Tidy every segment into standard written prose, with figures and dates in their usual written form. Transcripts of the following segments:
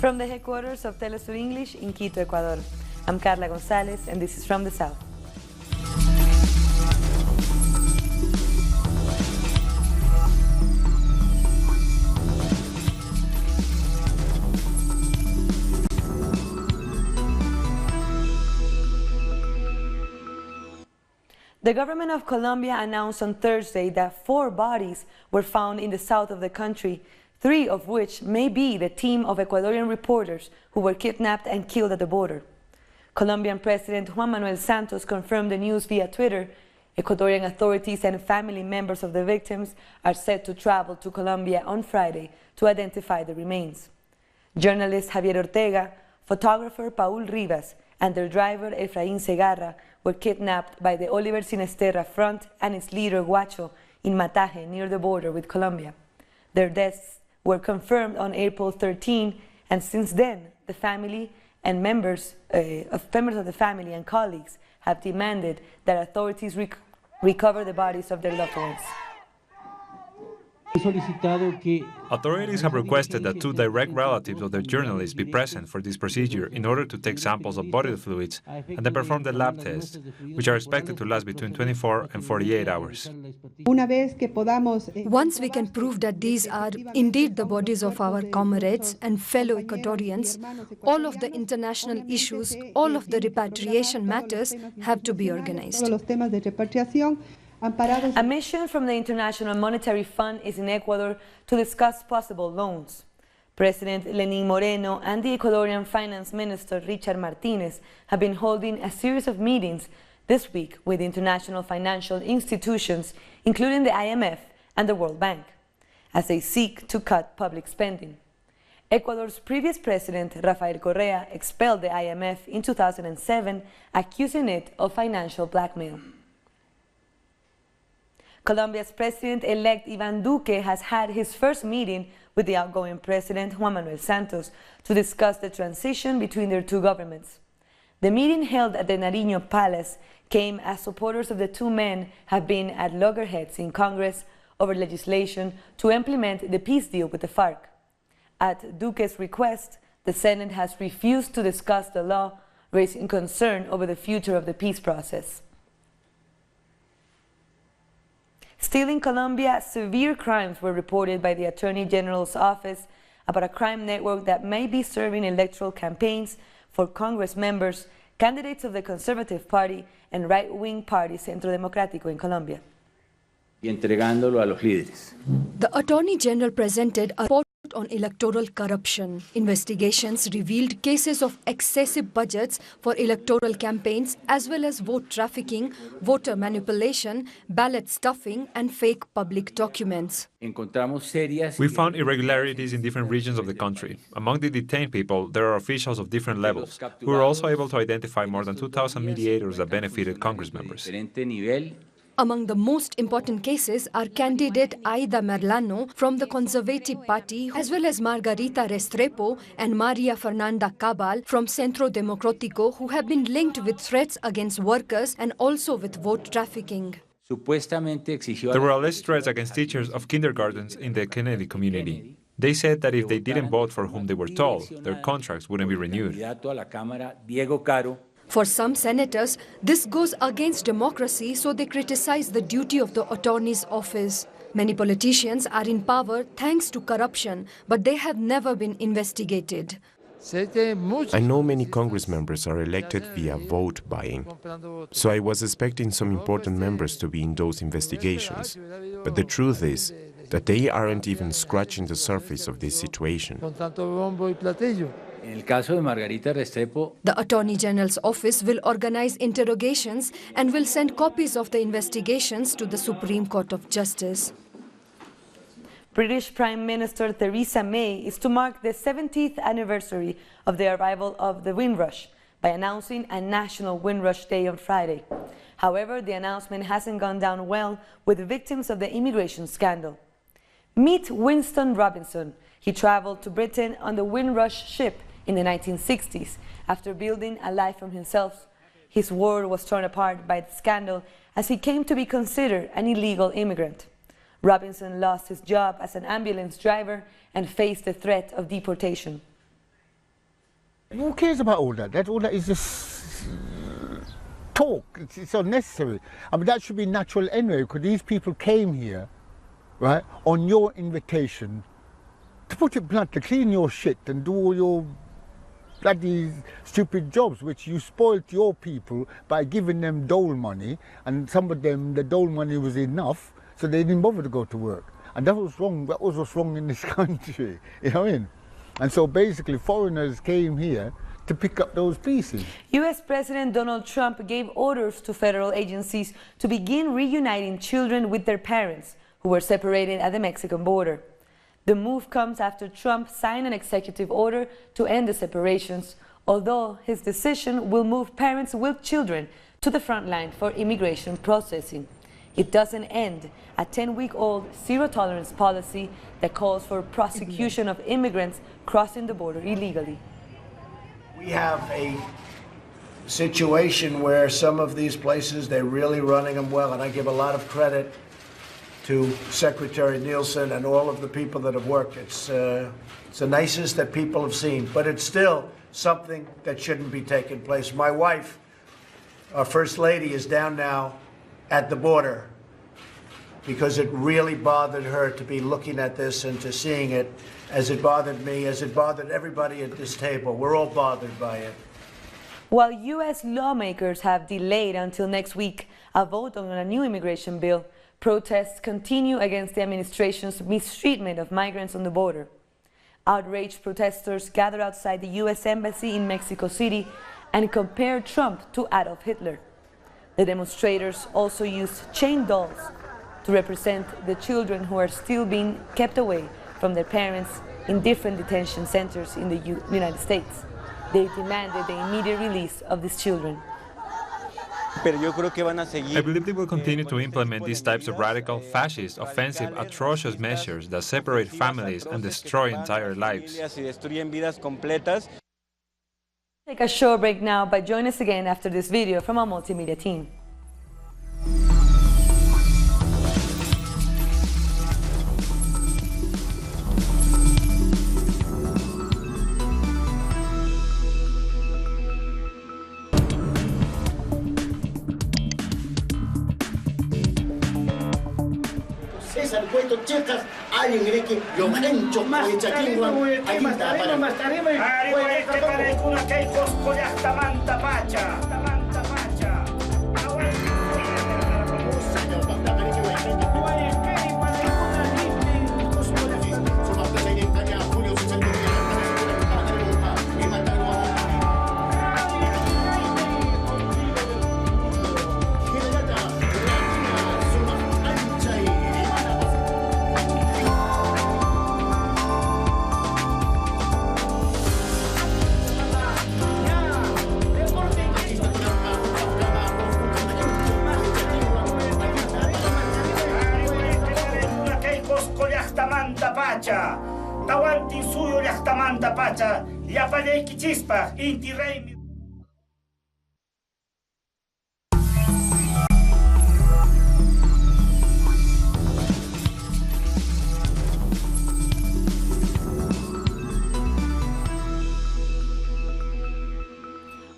From the headquarters of Telesur English in Quito, Ecuador, I'm Carla Gonzalez, and this is From the South. The government of Colombia announced on Thursday that 4 bodies were found in the south of the country, 3 of which may be the team of Ecuadorian reporters who were kidnapped and killed at the border. Colombian President Juan Manuel Santos confirmed the news via Twitter. Ecuadorian authorities and family members of the victims are set to travel to Colombia on Friday to identify the remains. Journalist Javier Ortega, photographer Paul Rivas, and their driver Efraín Segarra were kidnapped by the Oliver Sinisterra Front and its leader Guacho in Mataje near the border with Colombia. Their deaths were confirmed on April 13, and since then the family and members of the family and colleagues have demanded that authorities recover the bodies of their loved ones. Authorities have requested that 2 direct relatives of the journalists be present for this procedure in order to take samples of body fluids and then perform the lab tests, which are expected to last between 24 and 48 hours. Once we can prove that these are indeed the bodies of our comrades and fellow Ecuadorians, all of the international issues, all of the repatriation matters have to be organized. A mission from the International Monetary Fund is in Ecuador to discuss possible loans. President Lenín Moreno and the Ecuadorian Finance Minister Richard Martinez have been holding a series of meetings this week with international financial institutions, including the IMF and the World Bank, as they seek to cut public spending. Ecuador's previous president, Rafael Correa, expelled the IMF in 2007, accusing it of financial blackmail. Colombia's president-elect Iván Duque has had his first meeting with the outgoing president Juan Manuel Santos to discuss the transition between their 2 governments. The meeting held at the Nariño Palace came as supporters of the 2 men have been at loggerheads in Congress over legislation to implement the peace deal with the FARC. At Duque's request, the Senate has refused to discuss the law, raising concern over the future of the peace process. Still in Colombia, severe crimes were reported by the Attorney General's office about a crime network that may be serving electoral campaigns for Congress members, candidates of the Conservative Party and right-wing party Centro Democrático in Colombia. The Attorney General presented a report on electoral corruption. Investigations revealed cases of excessive budgets for electoral campaigns as well as vote trafficking, voter manipulation, ballot stuffing and fake public documents. We found irregularities in different regions of the country. Among the detained people, there are officials of different levels. We were also able to identify more than 2,000 mediators that benefited Congress members. Among the most important cases are candidate Aida Merlano from the Conservative Party, as well as Margarita Restrepo and Maria Fernanda Cabal from Centro Democrático, who have been linked with threats against workers and also with vote trafficking. There were alleged threats against teachers of kindergartens in the Kennedy community. They said that if they didn't vote for whom they were told, their contracts wouldn't be renewed. For some senators, this goes against democracy, so they criticize the duty of the attorney's office. Many politicians are in power thanks to corruption, but they have never been investigated. I know many Congress members are elected via vote buying, so I was expecting some important members to be in those investigations. But the truth is that they aren't even scratching the surface of this situation. The Attorney General's office will organize interrogations and will send copies of the investigations to the Supreme Court of Justice. British Prime Minister Theresa May is to mark the 70th anniversary of the arrival of the Windrush by announcing a National Windrush Day on Friday. However, the announcement hasn't gone down well with the victims of the immigration scandal. Meet Winston Robinson. He traveled to Britain on the Windrush ship in the 1960s after building a life for himself. His world was torn apart by the scandal as he came to be considered an illegal immigrant. Robinson lost his job as an ambulance driver and faced the threat of deportation. Who cares about all that? All that is just talk. It's unnecessary. I mean, that should be natural anyway, because these people came here, right, on your invitation, to put it blunt, to clean your shit and do all your bloody stupid jobs, which you spoilt your people by giving them dole money, and some of them, the dole money was enough, so they didn't bother to go to work. And that was wrong. That was what's wrong in this country. You know what I mean? And so basically foreigners came here to pick up those pieces. U.S. President Donald Trump gave orders to federal agencies to begin reuniting children with their parents who were separated at the Mexican border. The move comes after Trump signed an executive order to end the separations, although his decision will move parents with children to the front line for immigration processing. It doesn't end a 10-week-old zero-tolerance policy that calls for prosecution of immigrants crossing the border illegally. We have a situation where some of these places, they're really running them well, and I give a lot of credit to Secretary Nielsen and all of the people that have worked. It's the nicest that people have seen, but it's still something that shouldn't be taking place. My wife, our First Lady, is down now at the border because it really bothered her to be looking at this and to seeing it, as it bothered me, as it bothered everybody at this table. We're all bothered by it. While U.S. lawmakers have delayed until next week a vote on a new immigration bill, protests continue against the administration's mistreatment of migrants on the border. Outraged protesters gathered outside the U.S. Embassy in Mexico City and compared Trump to Adolf Hitler. The demonstrators also used chain dolls to represent the children who are still being kept away from their parents in different detention centers in the United States. They demanded the immediate release of these children. I believe they will continue to implement these types of radical, fascist, offensive, atrocious measures that separate families and destroy entire lives. Take a short break now, but join us again after this video from our multimedia team.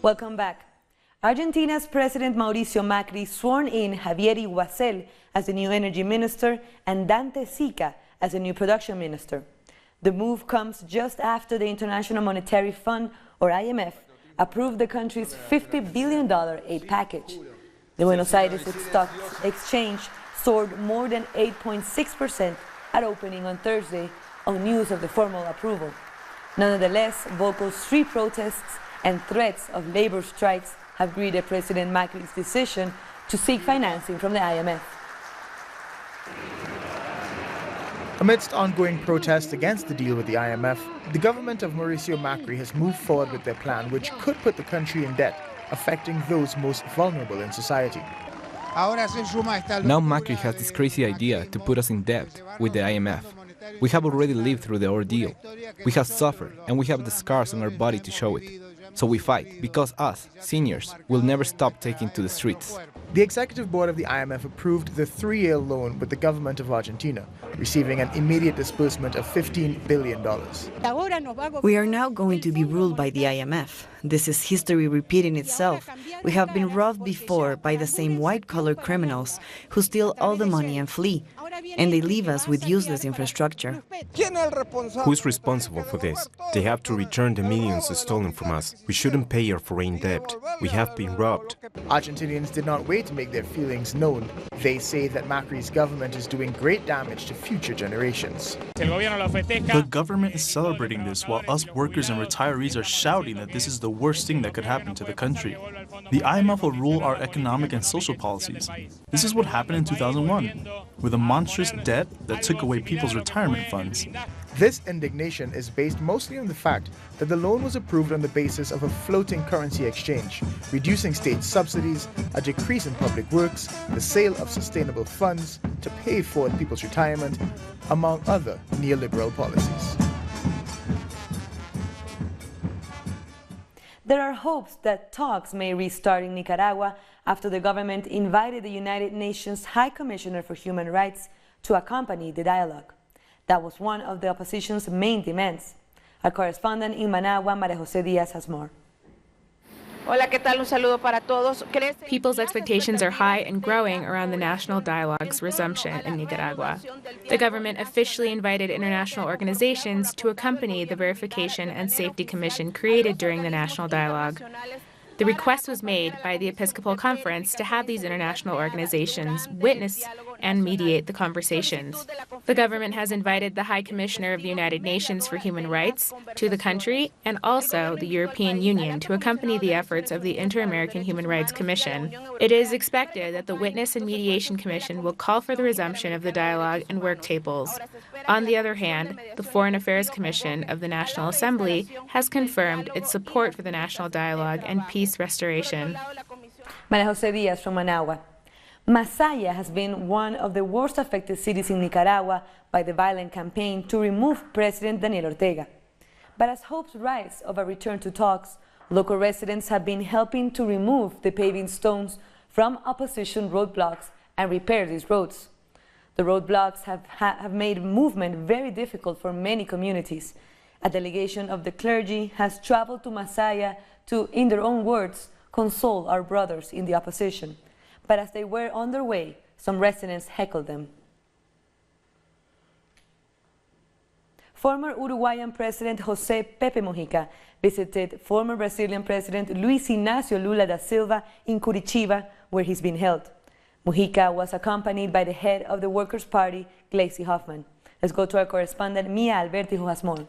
Welcome back. Argentina's President Mauricio Macri sworn in Javier Iguacel as the new energy minister and Dante Sica as the new production minister. The move comes just after the International Monetary Fund, or IMF, approved the country's $50 billion aid package. The Buenos Aires Stock Exchange soared more than 8.6% at opening on Thursday on news of the formal approval. Nonetheless, vocal street protests and threats of labor strikes have greeted President Macri's decision to seek financing from the IMF. Amidst ongoing protests against the deal with the IMF, the government of Mauricio Macri has moved forward with their plan, which could put the country in debt, affecting those most vulnerable in society. Now Macri has this crazy idea to put us in debt with the IMF. We have already lived through the ordeal. We have suffered, and we have the scars on our body to show it. So we fight, because us, seniors, will never stop taking to the streets. The executive board of the IMF approved the 3-year loan with the government of Argentina, receiving an immediate disbursement of $15 billion. We are now going to be ruled by the IMF. This is history repeating itself. We have been robbed before by the same white-collar criminals who steal all the money and flee, and they leave us with useless infrastructure. Who's responsible for this? They have to return the millions stolen from us. We shouldn't pay our foreign debt. We have been robbed. Argentinians did not wait to make their feelings known. They say that Macri's government is doing great damage to future generations. The government is celebrating this while us workers and retirees are shouting that this is the worst thing that could happen to the country. The IMF will rule our economic and social policies. This is what happened in 2001, with a monstrous debt that took away people's retirement funds. This indignation is based mostly on the fact that the loan was approved on the basis of a floating currency exchange, reducing state subsidies, a decrease in public works, the sale of sustainable funds to pay for people's retirement, among other neoliberal policies. There are hopes that talks may restart in Nicaragua after the government invited the United Nations High Commissioner for Human Rights to accompany the dialogue. That was one of the opposition's main demands. Our correspondent in Managua, María José Díaz, has more. Hola, ¿qué tal? Un saludo para todos. People's expectations are high and growing around the national dialogue's resumption in Nicaragua. The government officially invited international organizations to accompany the Verification and Safety Commission created during the national dialogue. The request was made by the Episcopal Conference to have these international organizations witness and mediate the conversations. The government has invited the High Commissioner of the United Nations for Human Rights to the country and also the European Union to accompany the efforts of the Inter-American Human Rights Commission. It is expected that the Witness and Mediation Commission will call for the resumption of the dialogue and work tables. On the other hand, the Foreign Affairs Commission of the National Assembly has confirmed its support for the national dialogue and peace restoration. María José Díaz from Managua. Masaya has been one of the worst affected cities in Nicaragua by the violent campaign to remove President Daniel Ortega. But as hopes rise of a return to talks, local residents have been helping to remove the paving stones from opposition roadblocks and repair these roads. The roadblocks have made movement very difficult for many communities. A delegation of the clergy has traveled to Masaya to, in their own words, console our brothers in the opposition. But as they were on their way, some residents heckled them. Former Uruguayan President José Pepe Mujica visited former Brazilian President Luiz Inácio Lula da Silva in Curitiba, where he's been held. Mujica was accompanied by the head of the Workers' Party, Gleisi Hoffmann. Let's go to our correspondent Mia Alberti, who has more.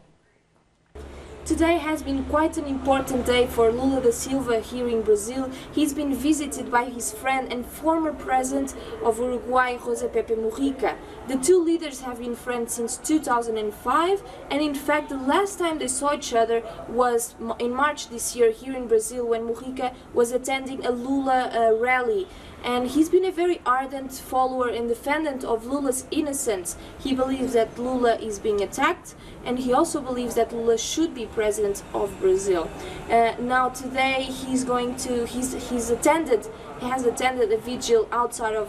Today has been quite an important day for Lula da Silva here in Brazil. He's been visited by his friend and former president of Uruguay, José Pepe Mujica. The two leaders have been friends since 2005, and in fact the last time they saw each other was in March this year here in Brazil when Mujica was attending a Lula rally. And he's been a very ardent follower and defendant of Lula's innocence. He believes that Lula is being attacked, and he also believes that Lula should be president of Brazil. Now today he has attended a vigil outside of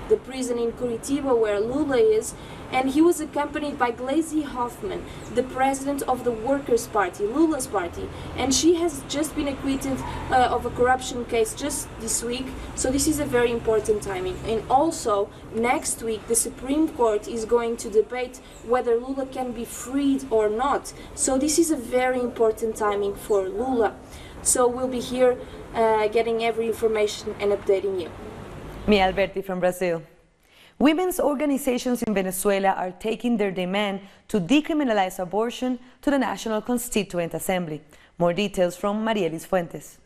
the prison in Curitiba where Lula is, and he was accompanied by Gleisi Hoffmann, the president of the Workers' Party, Lula's party, and she has just been acquitted of a corruption case just this week, so this is a very important timing. And also, next week, the Supreme Court is going to debate whether Lula can be freed or not, so this is a very important timing for Lula. So we'll be here getting every information and updating you. Mia Alberti from Brazil. Women's organizations in Venezuela are taking their demand to decriminalize abortion to the National Constituent Assembly. More details from Marielis Fuentes.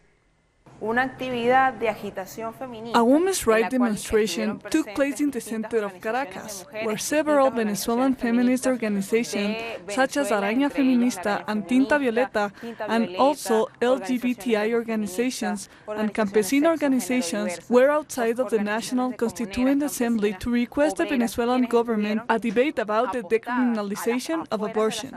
A women's rights demonstration took place in the center of Caracas, where several Venezuelan feminist organizations such as Araña Feminista and Tinta Violeta, and also LGBTI organizations and campesino organizations were outside of the National Constituent Assembly to request the Venezuelan government a debate about the decriminalization of abortion.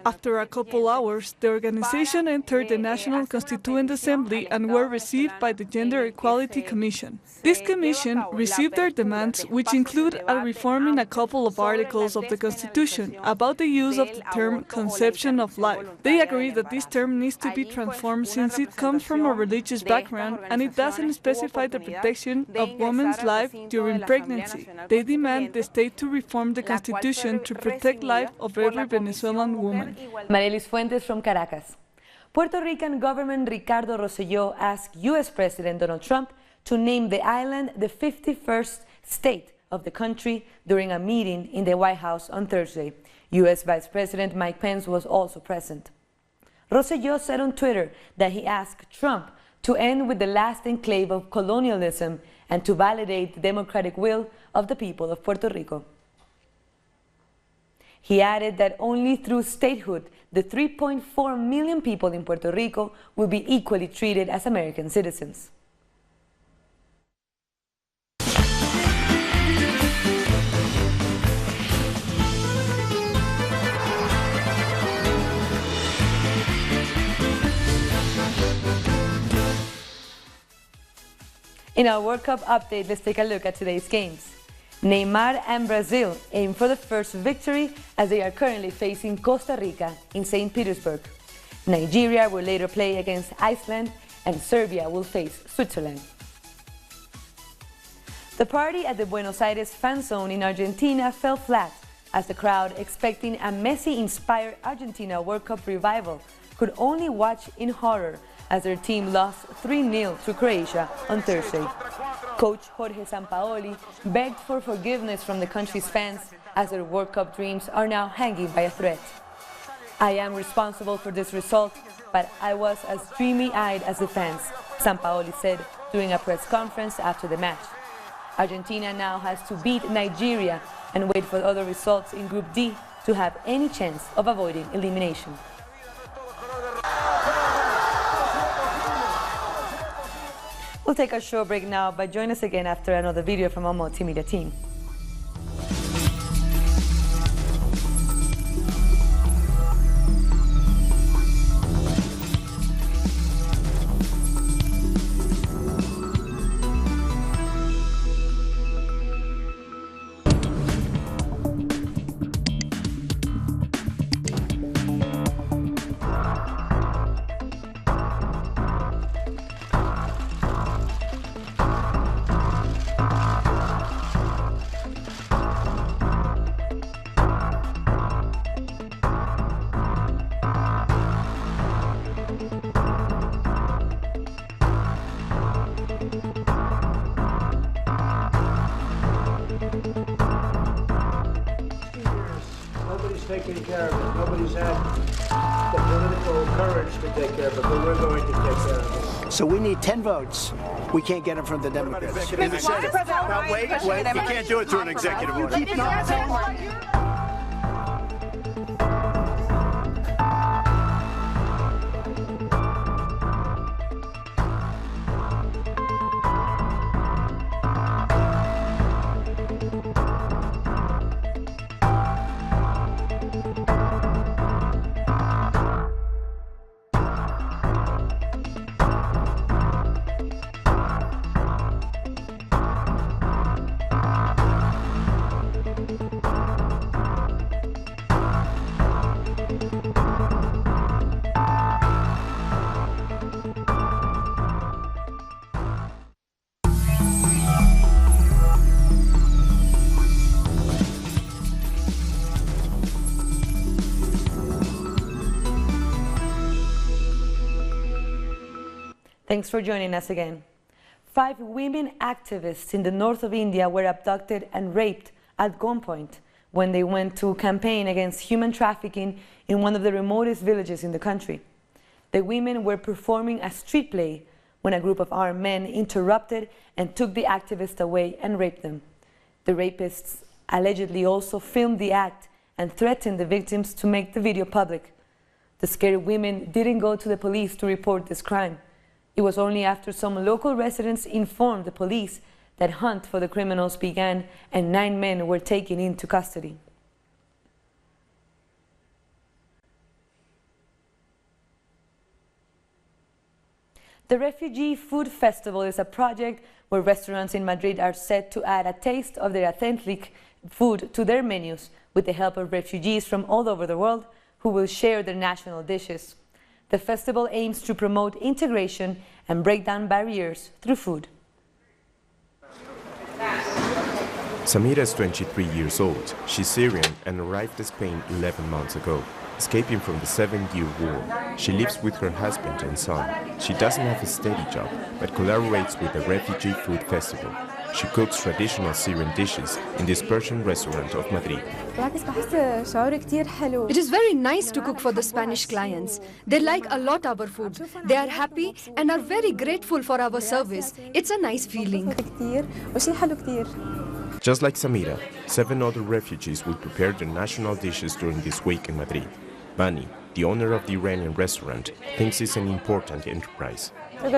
After a couple hours, the organization entered the National Constituent Assembly and were received received by the Gender Equality Commission. This commission received their demands, which include a reform in a couple of articles of the Constitution about the use of the term conception of life. They agree that this term needs to be transformed since it comes from a religious background and it doesn't specify the protection of women's life during pregnancy. They demand the state to reform the Constitution to protect life of every Venezuelan woman. Marelis Fuentes from Caracas. Puerto Rican government Ricardo Rosselló asked U.S. President Donald Trump to name the island the 51st state of the country during a meeting in the White House on Thursday. U.S. Vice President Mike Pence was also present. Rosselló said on Twitter that he asked Trump to end with the last enclave of colonialism and to validate the democratic will of the people of Puerto Rico. He added that only through statehood, the 3.4 million people in Puerto Rico will be equally treated as American citizens. In our World Cup update, let's take a look at today's games. Neymar and Brazil aim for the first victory as they are currently facing Costa Rica in St. Petersburg. Nigeria will later play against Iceland and Serbia will face Switzerland. The party at the Buenos Aires fan zone in Argentina fell flat as the crowd, expecting a Messi-inspired Argentina World Cup revival, could only watch in horror as their team lost 3-0 to Croatia on Thursday. Coach Jorge Sampaoli begged for forgiveness from the country's fans as their World Cup dreams are now hanging by a thread. "I am responsible for this result, but I was as dreamy-eyed as the fans," Sampaoli said during a press conference after the match. Argentina now has to beat Nigeria and wait for other results in Group D to have any chance of avoiding elimination. We'll take a short break now, but join us again after another video from our multimedia team. Taking care of it. Nobody's had the political courage to take care of it, but we're going to take care of it. So we need 10 votes. We can't get them from the Democrats. Wait, you can't do it through an executive order. Thanks for joining us again. 5 women activists in the north of India were abducted and raped at gunpoint when they went to campaign against human trafficking in one of the remotest villages in the country. The women were performing a street play when a group of armed men interrupted and took the activists away and raped them. The rapists allegedly also filmed the act and threatened the victims to make the video public. The scared women didn't go to the police to report this crime. It was only after some local residents informed the police that hunt for the criminals began and 9 men were taken into custody. The Refugee Food Festival is a project where restaurants in Madrid are set to add a taste of their authentic food to their menus with the help of refugees from all over the world who will share their national dishes. The festival aims to promote integration and break down barriers through food. Samira is 23 years old. She's Syrian and arrived to Spain 11 months ago, escaping from the 7-year war. She lives with her husband and son. She doesn't have a steady job, but collaborates with the Refugee Food Festival. She cooks traditional Syrian dishes in this Persian restaurant of Madrid. It is very nice to cook for the Spanish clients. They like a lot our food. They are happy and are very grateful for our service. It's a nice feeling. Just like Samira, 7 other refugees will prepare their national dishes during this week in Madrid. Bani, the owner of the Iranian restaurant, thinks it's an important enterprise. I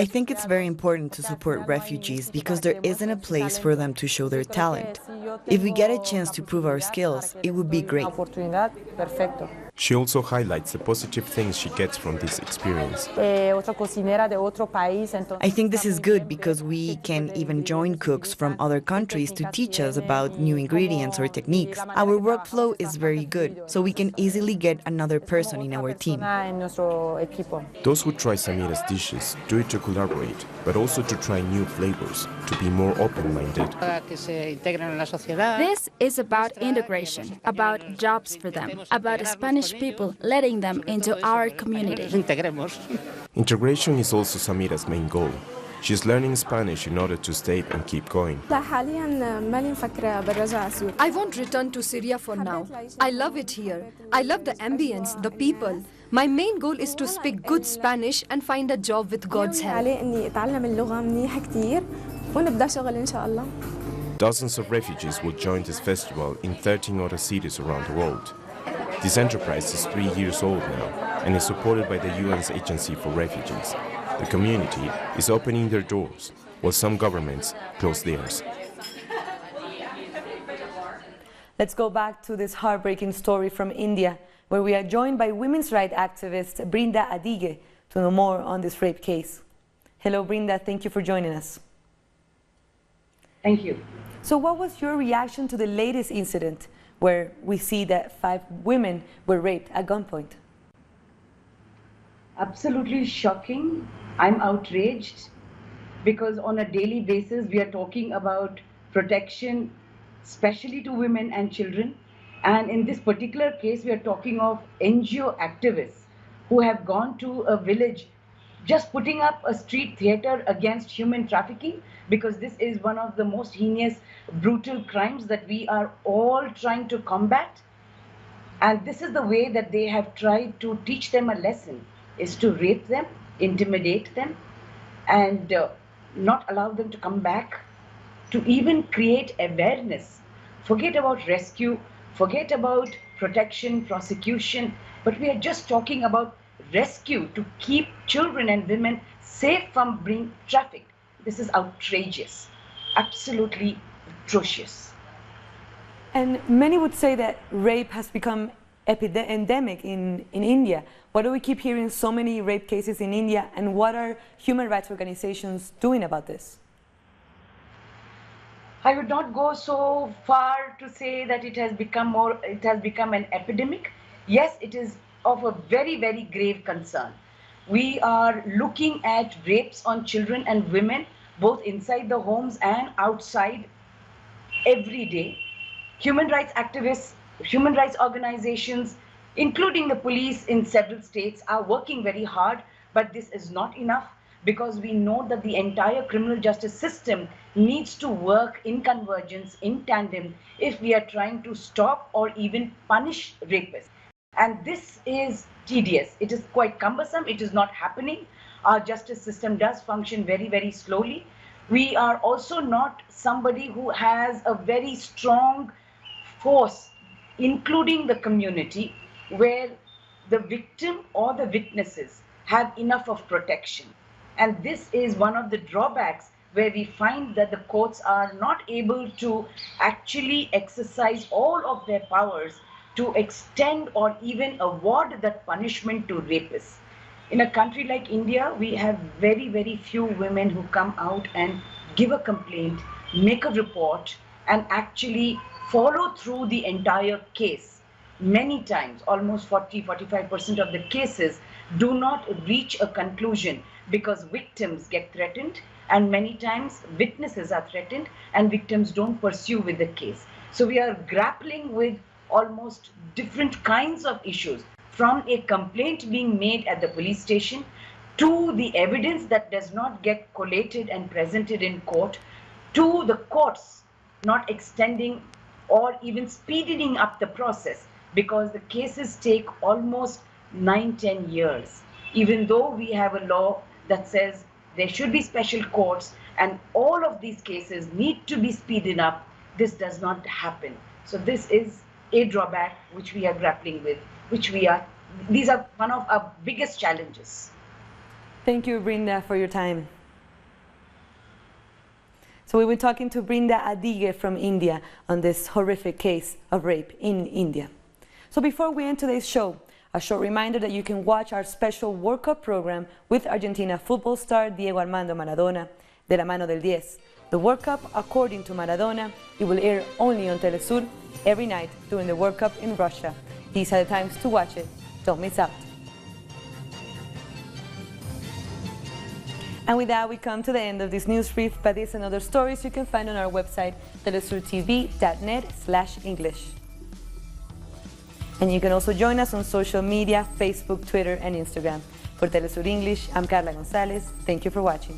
think it's very important to support refugees because there isn't a place for them to show their talent. If we get a chance to prove our skills, it would be great. She also highlights the positive things she gets from this experience. I think this is good because we can even join cooks from other countries to teach us about new ingredients or techniques. Our workflow is very good, so we can easily get another person in our team. Those who try Samira's dishes do it to collaborate, but also to try new flavors, to be more open-minded. This is about integration, about jobs for them, about Spanish people letting them into our community. Integration is also Samira's main goal. She's learning Spanish in order to stay and keep going. I won't return to Syria for now. I love it here. I love the ambience, the people. My main goal is to speak good Spanish and find a job with God's help. Dozens of refugees will join this festival in 13 other cities around the world. This enterprise is 3 years old now and is supported by the UN's Agency for Refugees. The community is opening their doors, while some governments close theirs. Let's go back to this heartbreaking story from India, where we are joined by women's rights activist Brinda Adige to know more on this rape case. Hello, Brinda. Thank you for joining us. Thank you. So what was your reaction to the latest incident where we see that 5 women were raped at gunpoint? Absolutely shocking. I'm outraged because on a daily basis we are talking about protection, especially to women and children. And in this particular case, we are talking of NGO activists who have gone to a village just putting up a street theater against human trafficking, because this is one of the most heinous, brutal crimes that we are all trying to combat. And this is the way that they have tried to teach them a lesson, is to rape them, intimidate them, and not allow them to come back, to even create awareness. Forget about rescue, forget about protection, prosecution, but we are just talking about rescue to keep children and women safe from being trafficked. This is outrageous, absolutely atrocious. And many would say that rape has become endemic in India. Why do we keep hearing so many rape cases in India, and what are human rights organizations doing about this? I would not go so far to say that it has become an epidemic. Yes, it is of a very, very grave concern. We are looking at rapes on children and women, both inside the homes and outside, every day. Human rights activists, human rights organizations, including the police in several states, are working very hard, but this is not enough, because we know that the entire criminal justice system needs to work in convergence, in tandem, if we are trying to stop or even punish rapists. And this is tedious. It is quite cumbersome. It is not happening. Our justice system does function very, very slowly. We are also not somebody who has a very strong force, including the community, where the victim or the witnesses have enough of protection. And this is one of the drawbacks, where we find that the courts are not able to actually exercise all of their powers to extend or even award that punishment to rapists. In a country like India, we have very, very few women who come out and give a complaint, make a report, and actually follow through the entire case. Many times, almost 40-45% of the cases do not reach a conclusion because victims get threatened, and many times witnesses are threatened and victims don't pursue with the case. So we are grappling with almost different kinds of issues, from a complaint being made at the police station to the evidence that does not get collated and presented in court, to the courts not extending or even speeding up the process, because the cases take almost 9-10 years. Even though we have a law that says there should be special courts and all of these cases need to be speeded up, this does not happen. So this is a drawback which we are grappling with, these are one of our biggest challenges. Thank you, Brinda, for your time. So we were talking to Brinda Adige from India on this horrific case of rape in India. So before we end today's show, a short reminder that you can watch our special World Cup program with Argentina football star Diego Armando Maradona, De la Mano del 10. The World Cup, according to Maradona, it will air only on Telesur every night during the World Cup in Russia. These are the times to watch it. Don't miss out. And with that, we come to the end of this news brief, but these and other stories you can find on our website, telesurtv.net/English. And you can also join us on social media, Facebook, Twitter, and Instagram. For Telesur English, I'm Carla Gonzalez. Thank you for watching.